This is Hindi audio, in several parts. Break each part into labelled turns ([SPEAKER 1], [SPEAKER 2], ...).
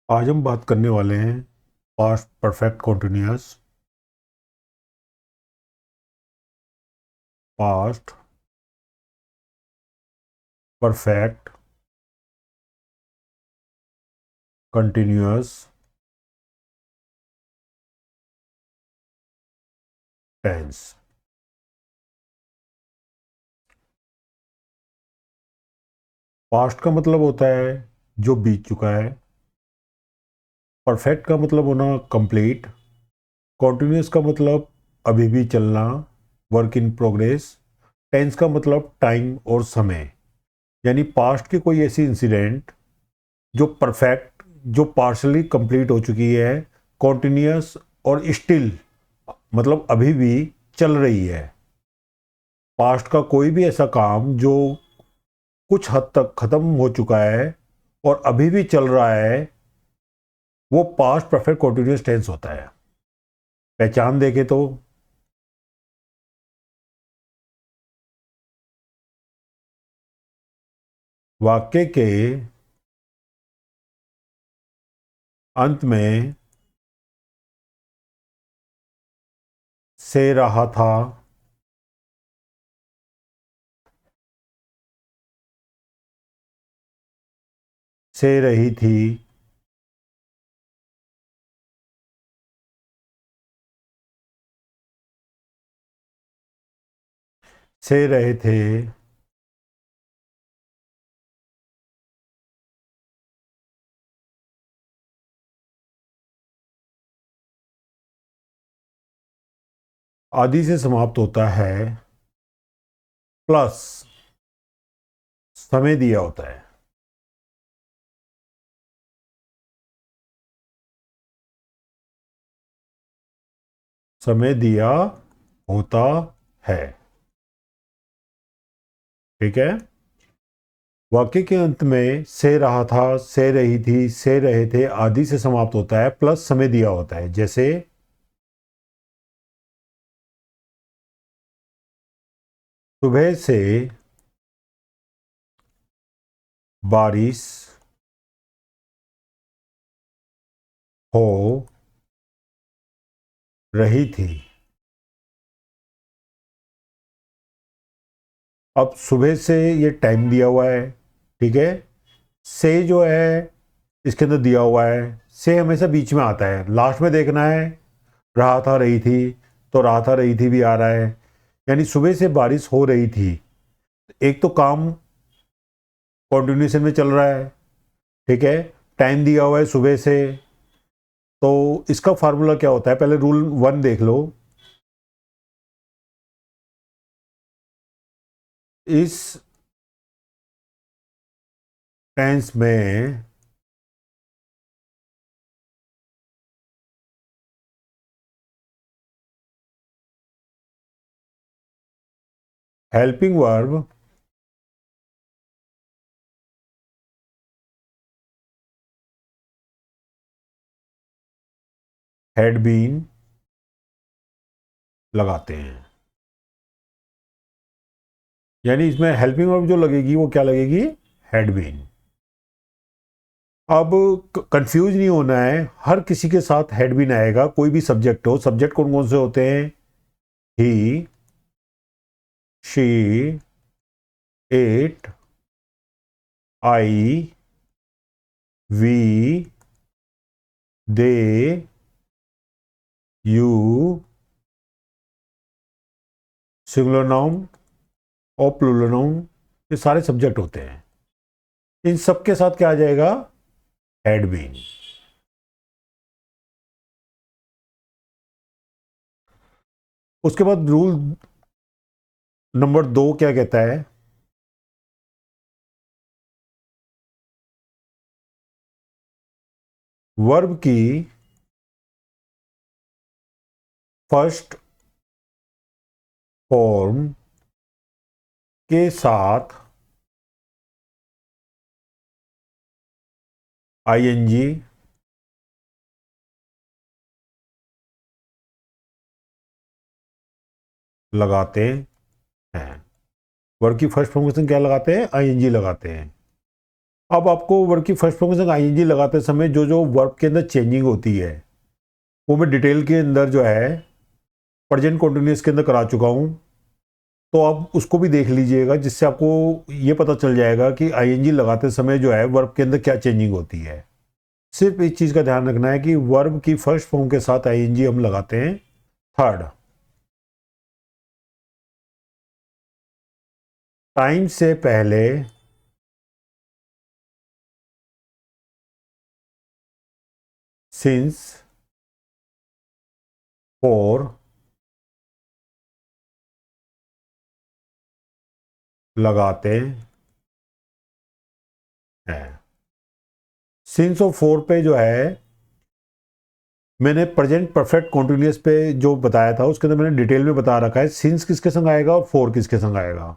[SPEAKER 1] आज हम बात करने वाले हैं past perfect continuous. Past perfect continuous tense. Past का मतलब होता है जो बीत चुका है। परफेक्ट का मतलब होना कंप्लीट। कॉन्टिन्यूअस का मतलब अभी भी चलना, वर्क इन प्रोग्रेस। टेंस का मतलब टाइम और समय, यानी पास्ट की कोई ऐसी इंसिडेंट जो परफेक्ट, जो पार्शली कंप्लीट हो चुकी है, कॉन्टिन्यूअस और स्टिल मतलब अभी भी चल रही है। पास्ट का कोई भी ऐसा काम जो कुछ हद तक खत्म हो चुका है और अभी भी चल रहा है, वो पास्ट परफेक्ट कंटीन्यूअस टेंस होता है। पहचान देखे तो वाक्य के अंत में से रहा था, से रही थी, से रहे थे, आदि से समाप्त होता है, प्लस समय दिया होता है। समय दिया होता है। ठीक है। वाक्य के अंत में से रहा था, से रही थी, से रहे थे आदि से समाप्त होता है, प्लस समय दिया होता है। जैसे सुबह से बारिश हो रही थी। अब सुबह से ये टाइम दिया हुआ है। ठीक है। से जो है इसके अंदर दिया हुआ है, से हमेशा बीच में आता है, लास्ट में देखना है। रहा था रही थी, तो रहा था रही थी भी आ रहा है, यानी सुबह से बारिश हो रही थी। एक तो काम कॉन्टिन्यूशन में चल रहा है। ठीक है। टाइम दिया हुआ है सुबह से। तो इसका फार्मूला क्या होता है, पहले रूल वन देख लो। इस टेंस में हेल्पिंग वर्ब हैड बीन लगाते हैं। यानी इसमें हेल्पिंग वर्ब जो लगेगी वो क्या लगेगी, हैड बीन। अब कंफ्यूज नहीं होना है, हर किसी के साथ हैड बीन आएगा, कोई भी सब्जेक्ट हो। सब्जेक्ट कौन कौन से होते हैं, he, she, it, I, we, they, you, singular noun और प्लूरल नाउन, ये सारे सब्जेक्ट होते हैं। इन सब के साथ क्या आ जाएगा, हैड बीन। उसके बाद रूल नंबर दो क्या कहता है, वर्ब की फर्स्ट फॉर्म के साथ आईएनजी लगाते हैं। वर्ब की फर्स्ट फॉर्म के साथ क्या लगाते हैं, आईएनजी लगाते हैं। अब आपको वर्ब की फर्स्ट फॉर्म के संग आईएनजी लगाते समय जो जो वर्ब के अंदर चेंजिंग होती है वो मैं डिटेल के अंदर जो है प्रेजेंट कंटिन्यूअस के अंदर करा चुका हूँ, तो आप उसको भी देख लीजिएगा, जिससे आपको ये पता चल जाएगा कि आईएनजी लगाते समय जो है वर्ब के अंदर क्या चेंजिंग होती है। सिर्फ इस चीज़ का ध्यान रखना है कि वर्ब की फर्स्ट फॉर्म के साथ आईएनजी हम लगाते हैं। थर्ड, टाइम से पहले सिंस, फॉर लगाते हैं। सिंस और फॉर पे जो है मैंने प्रेजेंट परफेक्ट कॉन्टिन्यूअस पे जो बताया था उसके अंदर मैंने डिटेल में बता रखा है सिंस किसके संग आएगा और फॉर किसके संग आएगा,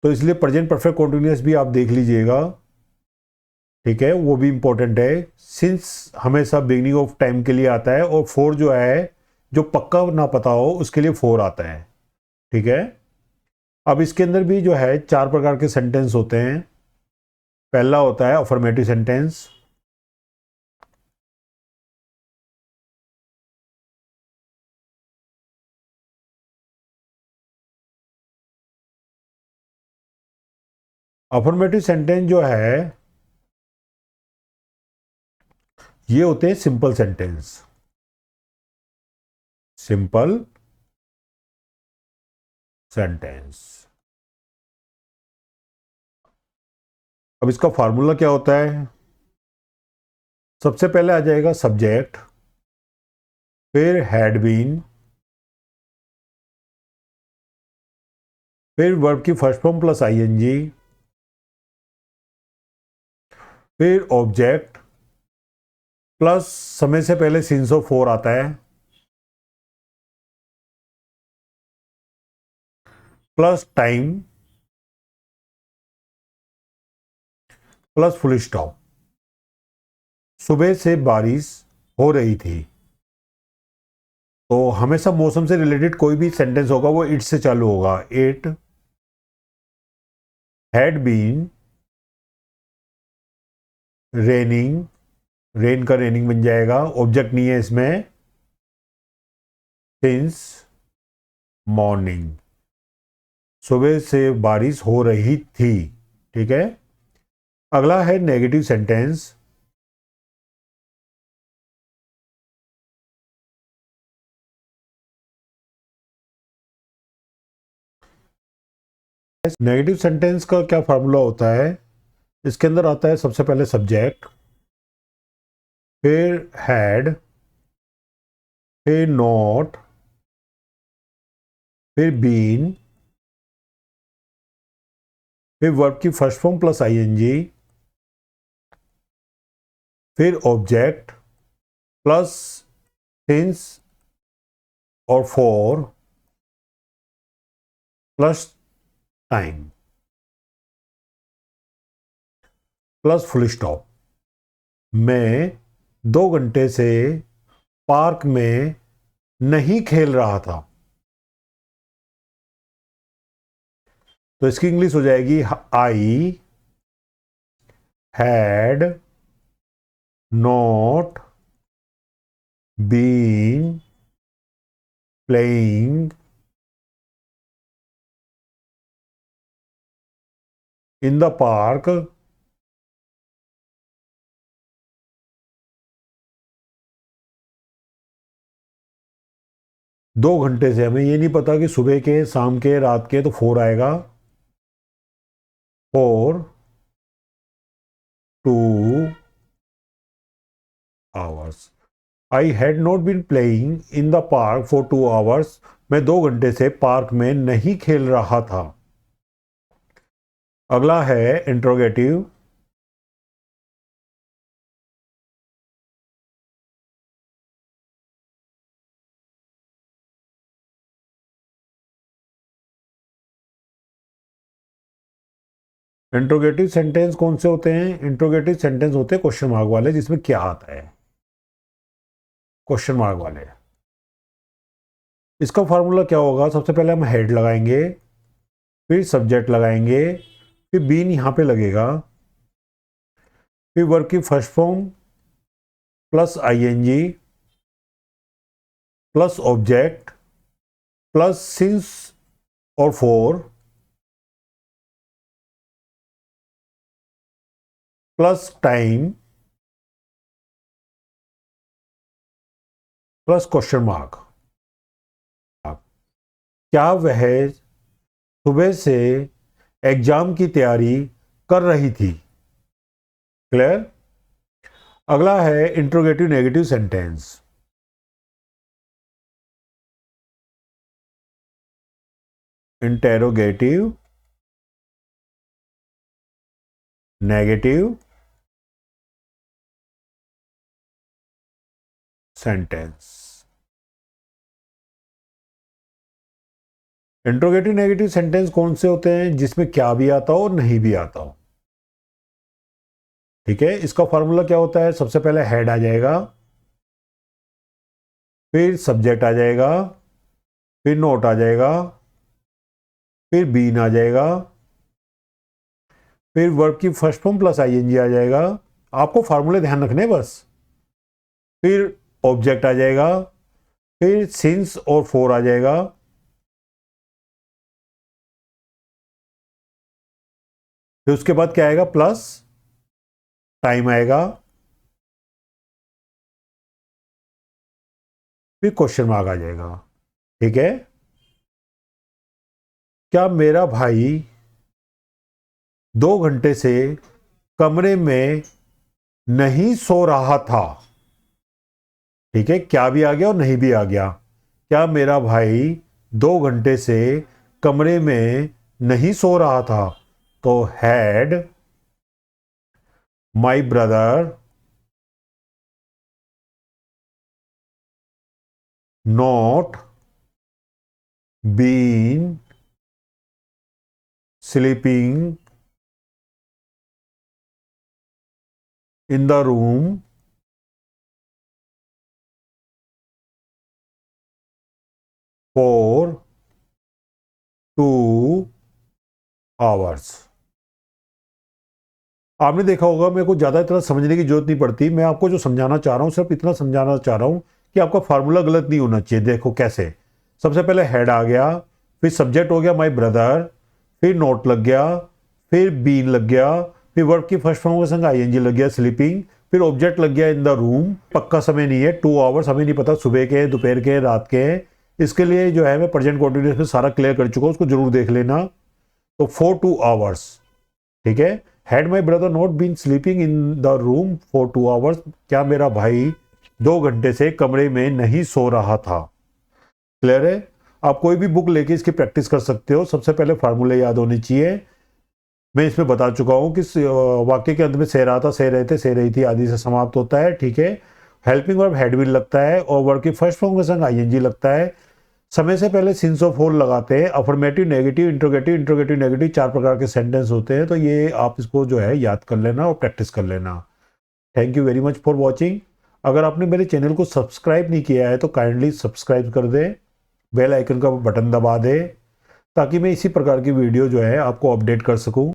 [SPEAKER 1] तो इसलिए प्रेजेंट परफेक्ट कॉन्टिन्यूअस भी आप देख लीजिएगा, ठीक है, वो भी इंपॉर्टेंट है। सिंस हमेशा बिगिनिंग ऑफ टाइम के लिए आता है और फॉर जो है जो पक्का ना पता हो उसके लिए फॉर आता है, ठीक है। अब इसके अंदर भी जो है 4 प्रकार के सेंटेंस होते हैं। पहला होता है अफर्मेटिव सेंटेंस, अफर्मेटिव सेंटेंस जो है ये होते हैं सिंपल सेंटेंस, सिंपल सेंटेंस। अब इसका फार्मूला क्या होता है? सबसे पहले आ जाएगा सब्जेक्ट, फिर हैड बीन, फिर वर्ब की फर्स्ट फॉर्म प्लस आईएनजी, फिर ऑब्जेक्ट प्लस समय से पहले सिंस ऑफ फॉर आता है, plus time, plus full stop. सुबह से बारिश हो रही थी, तो हमेशा मौसम से रिलेटेड कोई भी सेंटेंस होगा वो इट से चालू होगा। It had been raining, rain का रेनिंग बन जाएगा, ऑब्जेक्ट नहीं है इसमें, सिंस मॉर्निंग, सुबह से बारिश हो रही थी, ठीक है। अगला है नेगेटिव सेंटेंस, नेगेटिव सेंटेंस का क्या फार्मूला होता है? इसके अंदर आता है सबसे पहले सब्जेक्ट, फिर हैड, फिर नॉट, फिर बीन, फिर वर्ब की फर्स्ट फॉर्म प्लस आईएनजी, फिर ऑब्जेक्ट प्लस सिंस और for plus time plus full stop. मैं 2 घंटे से पार्क में नहीं खेल रहा था, तो इसकी इंग्लिश हो जाएगी I had not been playing in the park दो घंटे से। हमें ये नहीं पता कि सुबह के, शाम के, रात के, तो फोर आएगा। 4 2 hours। I had not been playing in the park for 2 hours। मैं 2 घंटे से पार्क में नहीं खेल रहा था। अगला है इंट्रोगेटिव, इंट्रोगेटिव सेंटेंस कौन से होते हैं? इंट्रोगेटिव सेंटेंस होते हैं क्वेश्चन मार्क वाले, जिसमें क्या आता है, क्वेश्चन मार्क वाले। इसका फॉर्मूला क्या होगा? सबसे पहले हम हेड लगाएंगे, फिर सब्जेक्ट लगाएंगे, फिर बीन यहां पे लगेगा, फिर वर्ब की first form plus ING plus object plus since और for plus time plus question mark. क्या वह सुबह से एग्जाम की तैयारी कर रही थी? क्लियर। अगला है interrogative negative sentence. Interrogative negative sentence. Interrogative negative sentence कौन से होते हैं? जिसमें क्या भी आता हो और नहीं भी आता हो। ठीक है, इसका फॉर्मूला क्या होता है? सबसे पहले हेड आ जाएगा, फिर सब्जेक्ट आ जाएगा, फिर नोट आ जाएगा, फिर बीन आ जाएगा, फिर वर्ब की फर्स्ट फॉर्म प्लस आईएनजी आ जाएगा। आपको फार्मूले ध्यान रखने बस। फिर ऑब्जेक्ट आ जाएगा, फिर सिंस और फॉर आ जाएगा, फिर उसके बाद क्या आएगा? प्लस टाइम आएगा, फिर क्वेश्चन मार्क आ जाएगा। ठीक है। क्या मेरा भाई 2 घंटे से कमरे में नहीं सो रहा था? ठीक है, क्या भी आ गया और नहीं भी आ गया। क्या मेरा भाई 2 घंटे से कमरे में नहीं सो रहा था? तो had my brother not been sleeping in the room for 2 hours। आपने देखा होगा, मेरे को ज़्यादा इतना समझने की जरूरत नहीं पड़ती। मैं आपको जो समझाना चाह रहा हूँ सिर्फ इतना समझाना चाह रहा हूँ कि आपका फार्मूला गलत नहीं होना चाहिए। देखो कैसे, सबसे पहले हेड आ गया, फिर सब्जेक्ट हो गया माई ब्रदर, फिर नोट लग गया, फिर बीन लग गया, फिर वर्ब की फर्स्ट फॉर्म के संग आईएनजी लग गया स्लीपिंग, फिर ऑब्जेक्ट लग गया इन द रूम। पक्का समय नहीं है, 2 आवर्स, हमें नहीं पता सुबह के, दोपहर के, रात के। इसके लिए जो है मैं प्रेजेंट कॉन्टिन्यूस में सारा क्लियर कर चुका हूँ, उसको जरूर देख लेना। तो फॉर 2 आवर्स। ठीक है, had my brother not been sleeping in the room for 2 hours. क्या मेरा भाई 2 घंटे से कमरे में नहीं सो रहा था? क्लियर है। आप कोई भी बुक लेके इसकी प्रैक्टिस कर सकते हो। सबसे पहले फार्मूले याद होने चाहिए। मैं इसमें बता चुका हूं कि वाक्य के अंत में सह रहा था, सह रहे थे, सह रही थी आदि से समाप्त होता है। ठीक है, हेल्पिंग वर्ब हैड बीन लगता है और वर्ब की फर्स्ट फॉर्म के संग आईएनजी लगता है। समय से पहले सिंस ऑफ होल लगाते हैं। Affirmative, negative, interrogative, interrogative negative 4 प्रकार के सेंटेंस होते हैं। तो ये आप इसको जो है याद कर लेना और प्रैक्टिस कर लेना। Thank you very much for watching. अगर आपने मेरे चैनल को सब्सक्राइब नहीं किया है तो काइंडली सब्सक्राइब कर दें, बेल आइकन का बटन दबा दें, ताकि मैं इसी प्रकार की वीडियो जो है आपको अपडेट कर सकूं।